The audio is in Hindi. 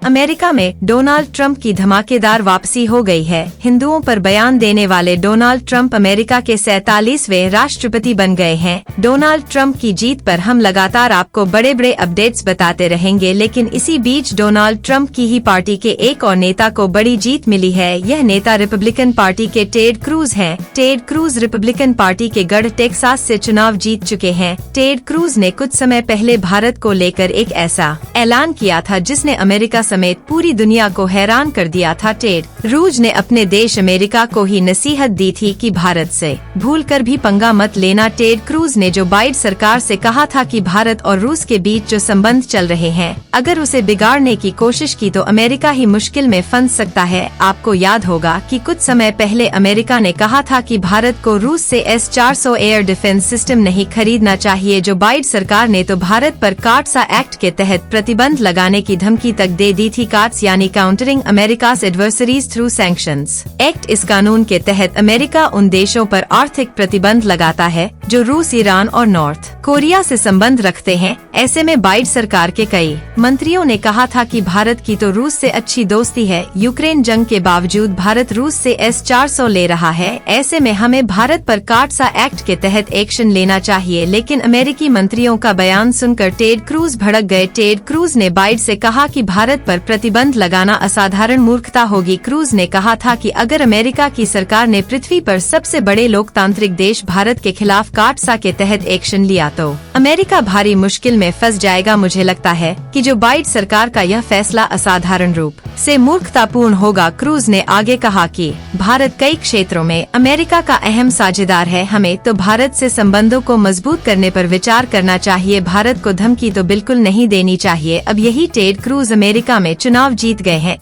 अमेरिका में डोनाल्ड ट्रंप की धमाकेदार वापसी हो गई है। हिंदुओं पर बयान देने वाले डोनाल्ड ट्रंप अमेरिका के 47वें राष्ट्रपति बन गए हैं। डोनाल्ड ट्रंप की जीत पर हम लगातार आपको बड़े बड़े अपडेट्स बताते रहेंगे, लेकिन इसी बीच डोनाल्ड ट्रंप की ही पार्टी के एक और नेता को बड़ी जीत मिली है। यह नेता रिपब्लिकन पार्टी के टेड क्रूज हैं। टेड क्रूज रिपब्लिकन पार्टी के गढ़ टेक्सास से चुनाव जीत चुके हैं। टेड क्रूज ने कुछ समय पहले भारत को लेकर एक ऐसा ऐलान किया था जिसने अमेरिका समेत पूरी दुनिया को हैरान कर दिया था। टेड क्रूज ने अपने देश अमेरिका को ही नसीहत दी थी कि भारत से भूलकर भी पंगा मत लेना। टेड क्रूज ने जो बाइडेन सरकार से कहा था कि भारत और रूस के बीच जो संबंध चल रहे हैं, अगर उसे बिगाड़ने की कोशिश की तो अमेरिका ही मुश्किल में फंस सकता है। आपको याद होगा कि कुछ समय पहले अमेरिका ने कहा था कि भारत को रूस से S-400 एयर डिफेंस सिस्टम नहीं खरीदना चाहिए। जो बाइडेन सरकार ने तो भारत पर कार्ट्सा एक्ट के तहत प्रतिबंध लगाने की धमकी तक दे दी थी। कार्ट्स यानी countering America's adversaries through sanctions act. इस कानून के तहत अमेरिका उन देशों पर आर्थिक प्रतिबंध लगाता है जो रूस, ईरान और नॉर्थ कोरिया से संबंध रखते हैं। ऐसे में बाइडेन सरकार के कई मंत्रियों ने कहा था कि भारत की तो रूस से अच्छी दोस्ती है। यूक्रेन जंग के बावजूद भारत रूस से S-400 ले रहा है। ऐसे में हमें भारत पर कार्ट्सा एक्ट के तहत एक्शन लेना चाहिए। लेकिन अमेरिकी मंत्रियों का बयान सुनकर टेड क्रूज भड़क गए। टेड क्रूज ने बाइडेन से कहा कि भारत पर प्रतिबंध लगाना असाधारण मूर्खता होगी। क्रूज ने कहा था कि अगर अमेरिका की सरकार ने पृथ्वी पर सबसे बड़े लोकतांत्रिक देश भारत के खिलाफ कार्ट्सा के तहत एक्शन लिया तो अमेरिका भारी मुश्किल में फंस जाएगा। मुझे लगता है कि जो बाइडेन सरकार का यह फैसला असाधारण रूप से मूर्खतापूर्ण होगा। क्रूज ने आगे कहा कि भारत कई क्षेत्रों में अमेरिका का अहम साझेदार है। हमें तो भारत से संबंधों को मजबूत करने पर विचार करना चाहिए। भारत को धमकी तो बिल्कुल नहीं देनी चाहिए। अब यही टेड क्रूज अमेरिका में चुनाव जीत गए हैं।